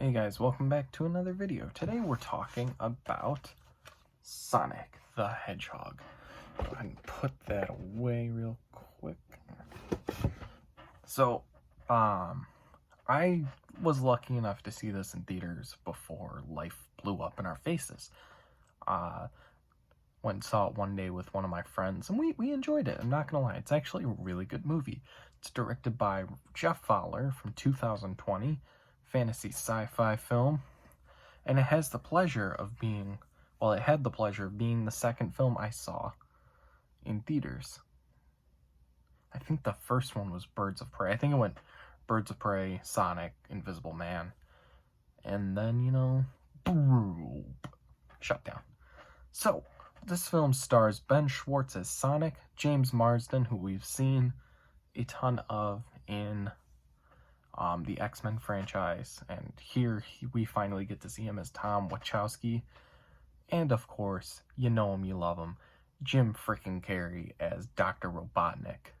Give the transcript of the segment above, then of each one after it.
Hey guys, welcome back to another video. Today we're talking about Sonic the Hedgehog. Go ahead and put that away real quick. So, I was lucky enough to see this in theaters before life blew up in our faces. Went and saw it one day with one of my friends, and we enjoyed it. I'm not gonna lie, it's actually a really good movie. It's directed by Jeff Fowler from 2020. Fantasy sci-fi film, and it has the pleasure of being, well, it had the pleasure of being the second film I saw in theaters. I think the first one was Birds of Prey. I think it went Birds of Prey, Sonic, Invisible Man, and then, shut down. So, this film stars Ben Schwartz as Sonic, James Marsden, who we've seen a ton of in the X-Men franchise, and here we finally get to see him as Tom Wachowski, and of course, you know him, you love him, Jim freaking Carrey as Dr. Robotnik.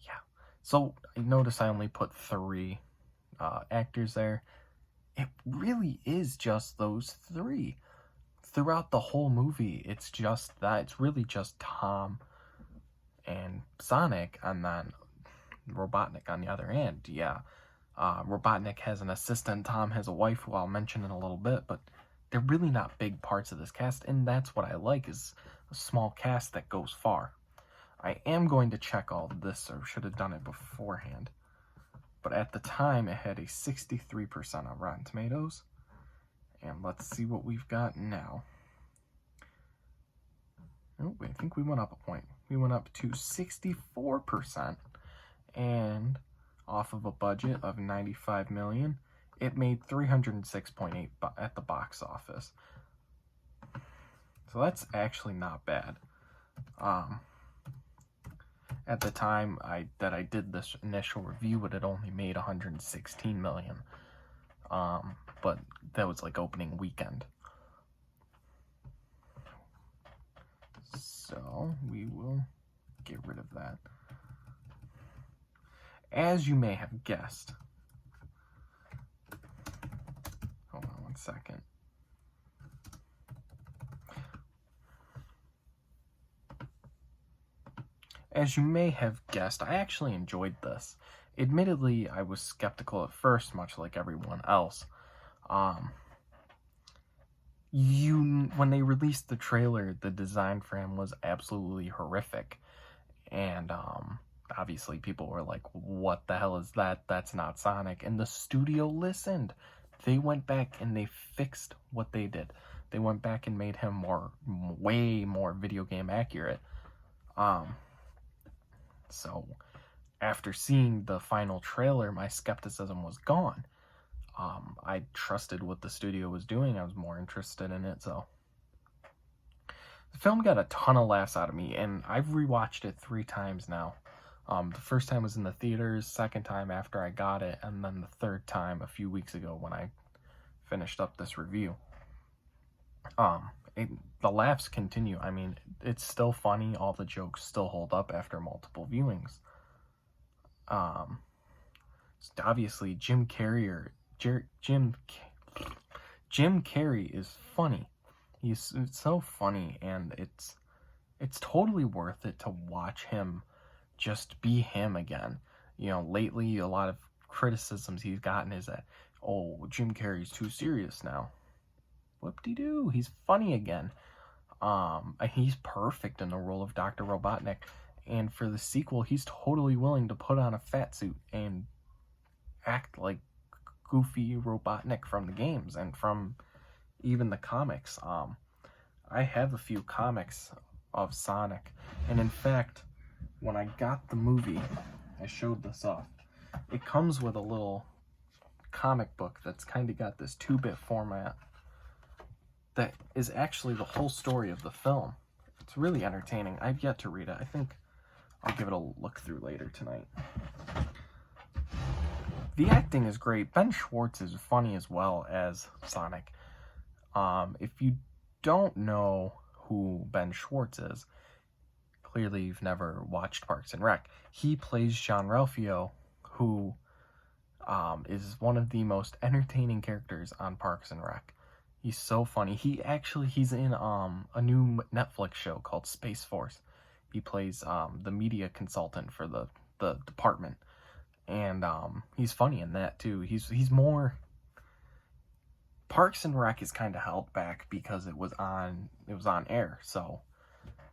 Yeah, so notice I only put 3 actors there. It really is just those 3. Throughout the whole movie, it's just that. It's really just Tom and Sonic, and then Robotnik on the other end. Yeah, Robotnik has an assistant, Tom has a wife, who I'll mention in a little bit, but they're really not big parts of this cast, and that's what I like, is a small cast that goes far. I am going to check all of this, or should have done it beforehand, but at the time it had a 63% on Rotten Tomatoes, and let's see what we've got now. Oh, I think we went up a point. We went up to 64%. And off of a budget of $95 million, it made $306.8 at the box office. So that's actually not bad. At the time that I did this initial review, it had only made $116 million. But that was like opening weekend. So we will get rid of that. As you may have guessed, hold on one second. As you may have guessed, I actually enjoyed this. Admittedly, I was skeptical at first, much like everyone else. When they released the trailer, the design for him was absolutely horrific, and obviously people were like, what the hell is that? That's not Sonic. And the studio listened. They went back and they fixed what they did. They went back and made him way more video game accurate. So after seeing the final trailer, my skepticism was gone. I trusted what the studio was doing. I was more interested in it, so the film got a ton of laughs out of me, and I've rewatched it 3 times now. The first time was in the theaters, second time after I got it, and then the third time a few weeks ago when I finished up this review. The laughs continue. I mean, it's still funny. All the jokes still hold up after multiple viewings. Obviously, Jim Carrey is funny. It's so funny, and it's totally worth it to watch him just be him again. Lately, a lot of criticisms he's gotten is that, oh, Jim Carrey's too serious now. Whoop-de-doo, he's funny again. He's perfect in the role of Dr. Robotnik, and for the sequel, he's totally willing to put on a fat suit and act like goofy Robotnik from the games and from even the comics. I have a few comics of Sonic, and in fact, when I got the movie, I showed this off. It comes with a little comic book that's kind of got this 2-bit format that is actually the whole story of the film. It's really entertaining. I've yet to read it. I think I'll give it a look through later tonight. The acting is great. Ben Schwartz is funny as well as Sonic. If you don't know who Ben Schwartz is, clearly you've never watched Parks and Rec. He plays Jean-Ralphio, who is one of the most entertaining characters on Parks and Rec. He's so funny. He's in a new Netflix show called Space Force. He plays the media consultant for the department, and he's funny in that too. He's more. Parks and Rec is kind of held back because it was on air, so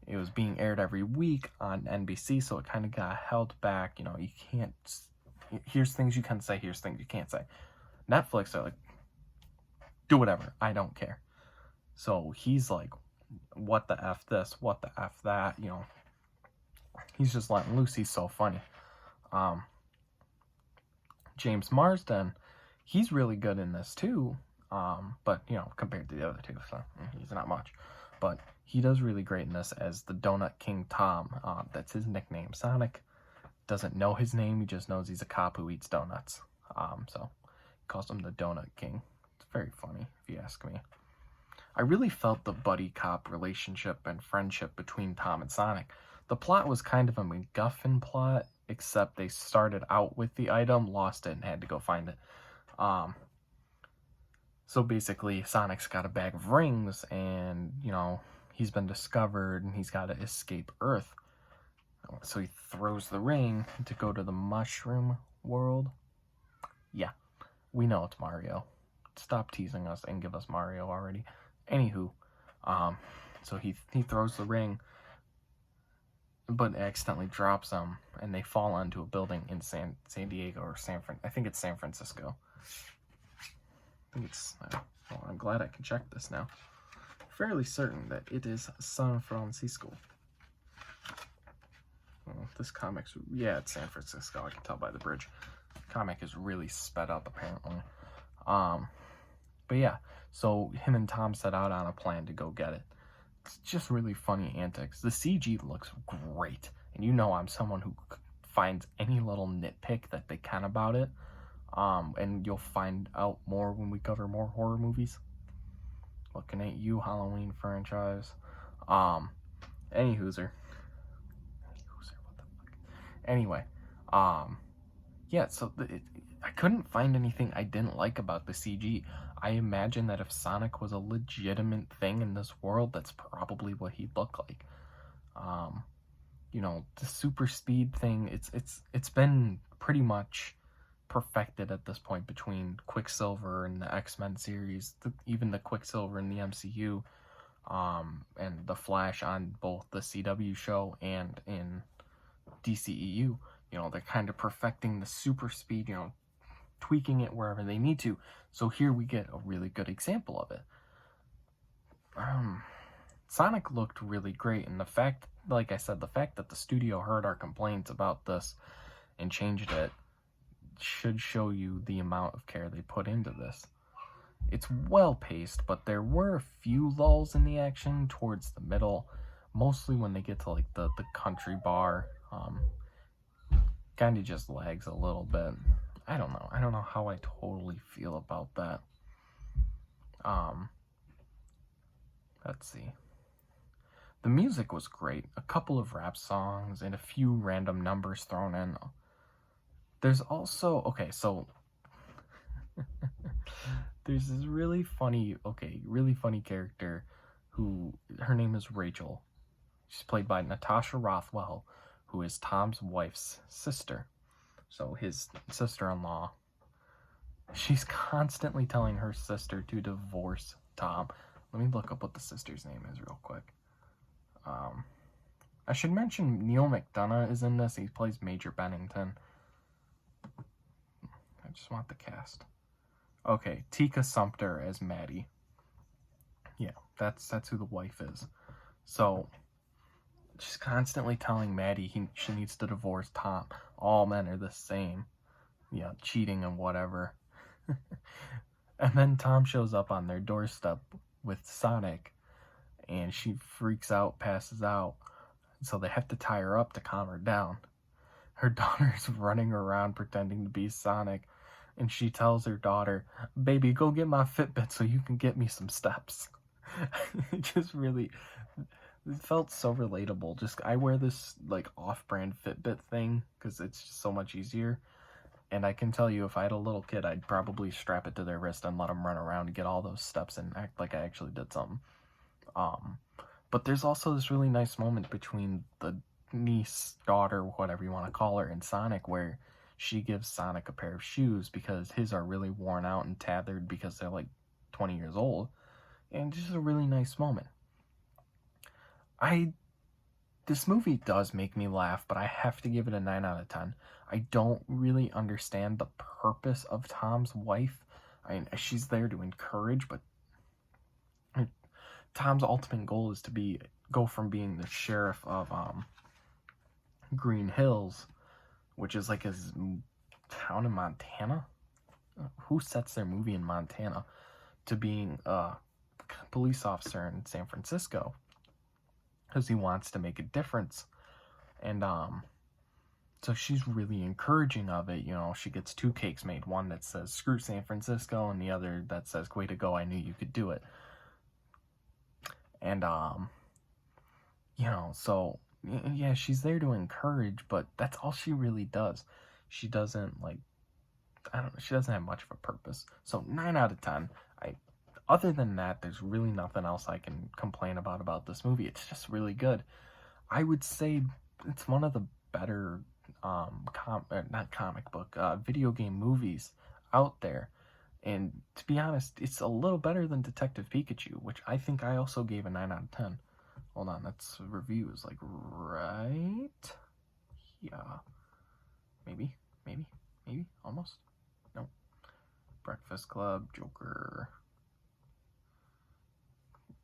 it was being aired every week on NBC, so it kind of got held back. You know, you can't. Here's things you can say. Here's things you can't say. Netflix are like, do whatever. I don't care. So he's like, what the F this? What the F that? You know, he's just letting loose. He's so funny. James Marsden, he's really good in this too. But, you know, compared to the other two, so he's not much. But he does really great in this as the Donut King Tom. That's his nickname. Sonic doesn't know his name. He just knows he's a cop who eats donuts. So he calls him the Donut King. It's very funny, if you ask me. I really felt the buddy cop relationship and friendship between Tom and Sonic. The plot was kind of a MacGuffin plot, except they started out with the item, lost it, and had to go find it. So basically, Sonic's got a bag of rings, and, you know, he's been discovered, and he's got to escape Earth. So he throws the ring to go to the Mushroom World. Yeah, we know it's Mario. Stop teasing us and give us Mario already. Anywho, so he throws the ring, but accidentally drops them, and they fall onto a building in San Diego or I think it's San Francisco. I think it's. Well, I'm glad I can check this now. Fairly certain that it is San Francisco. Well, this comic's, yeah, it's San Francisco. I can tell by the bridge. The comic is really sped up, apparently. But yeah, so him and Tom set out on a plan to go get it. It's just really funny antics. The CG looks great, and you know I'm someone who finds any little nitpick that they can about it. And you'll find out more when we cover more horror movies. Looking at you, Halloween franchise. Any hooser, what the fuck? Anyway, yeah, so I couldn't find anything I didn't like about the CG. I imagine that if Sonic was a legitimate thing in this world, that's probably what he'd look like. You know, the super speed thing, it's been pretty much perfected at this point between Quicksilver and the X-Men series, even the Quicksilver in the MCU, and the Flash on both the CW show and in DCEU. You know, they're kind of perfecting the super speed, you know, tweaking it wherever they need to. So here we get a really good example of it. Sonic looked really great, and the fact, like I said, the fact that the studio heard our complaints about this and changed it should show you the amount of care they put into this. It's well paced, but there were a few lulls in the action towards the middle, mostly when they get to like the country bar. Kind of just lags a little bit. I don't know how I totally feel about that. Let's see. The music was great. A couple of rap songs and a few random numbers thrown in. There's also, okay, so there's this really funny character who, her name is Rachel. She's played by Natasha Rothwell, who is Tom's wife's sister. So his sister-in-law. She's constantly telling her sister to divorce Tom. Let me look up what the sister's name is real quick. I should mention Neil McDonough is in this. He plays Major Bennington. I just want the cast. Okay, Tika Sumpter as Maddie. Yeah, that's who the wife is. So she's constantly telling Maddie she needs to divorce Tom. All men are the same. Yeah, cheating and whatever. And then Tom shows up on their doorstep with Sonic, and she freaks out, passes out. So they have to tie her up to calm her down. Her daughter's running around pretending to be Sonic, and she tells her daughter, "Baby, go get my Fitbit so you can get me some steps." It just really, it felt so relatable. Just, I wear this like off-brand Fitbit thing because it's just so much easier. And I can tell you, if I had a little kid, I'd probably strap it to their wrist and let them run around and get all those steps and act like I actually did something. But there's also this really nice moment between the niece, daughter, whatever you want to call her, and Sonic, where she gives Sonic a pair of shoes because his are really worn out and tethered because they're like 20 years old. And just a really nice moment. This movie does make me laugh, but I have to give it a 9 out of 10. I don't really understand the purpose of Tom's wife. I mean, she's there to encourage, but Tom's ultimate goal is to go from being the sheriff of Green Hills, which is like his town in Montana. Who sets their movie in Montana? To being a police officer in San Francisco, because he wants to make a difference. And so she's really encouraging of it. You know, she gets 2 cakes made, one that says screw San Francisco and the other that says way to go, I knew you could do it. And you know, so yeah, she's there to encourage, but that's all she really does. She doesn't, like, I don't know, she doesn't have much of a purpose. So 9 out of 10. Other than that, there's really nothing else I can complain about this movie. It's just really good. I would say it's one of the better video game movies out there. And to be honest, it's a little better than Detective Pikachu, which I think I also gave a 9 out of 10. Hold on, that's reviews, like, right? Yeah. Maybe, almost. No. Breakfast Club, Joker,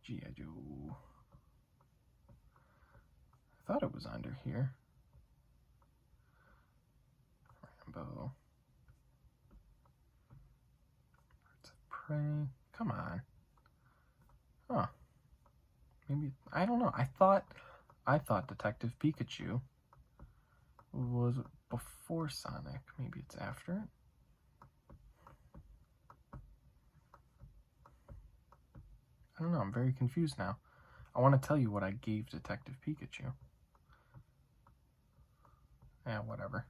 G.I. Joe. I thought it was under here. Rambo. Birds of Prey. Come on. Huh. Maybe, I don't know. I thought Detective Pikachu was before Sonic. Maybe it's after it. I don't know, I'm very confused now. I want to tell you what I gave Detective Pikachu. Yeah, whatever.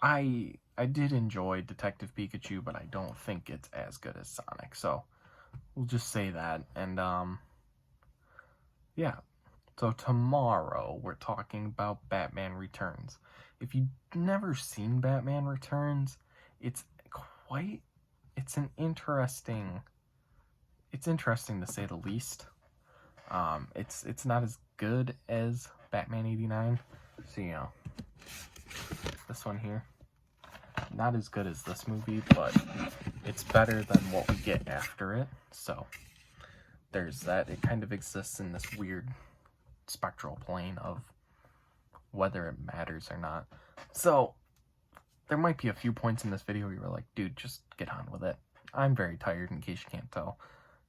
I did enjoy Detective Pikachu, but I don't think it's as good as Sonic, so we'll just say that. And yeah. So tomorrow we're talking about Batman Returns. If you've never seen Batman Returns, it's interesting to say the least. It's not as good as Batman 89. So, you know, this one here, not as good as this movie, but it's better than what we get after it. So there's that. It kind of exists in this weird spectral plane of whether it matters or not. So there might be a few points in this video where you're like, dude, just get on with it. I'm very tired, in case you can't tell.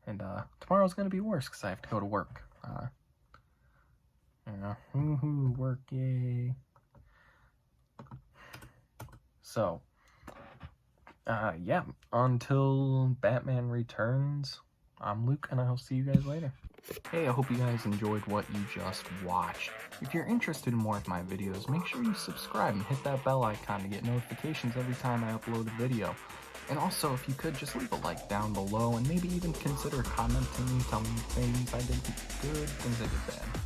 And tomorrow's gonna be worse because I have to go to work. Work, yay. So, yeah, until Batman Returns, I'm Luke, and I'll see you guys later. Hey, I hope you guys enjoyed what you just watched. If you're interested in more of my videos, make sure you subscribe and hit that bell icon to get notifications every time I upload a video. And also, if you could, just leave a like down below and maybe even consider commenting, telling me things I did good, things I did bad.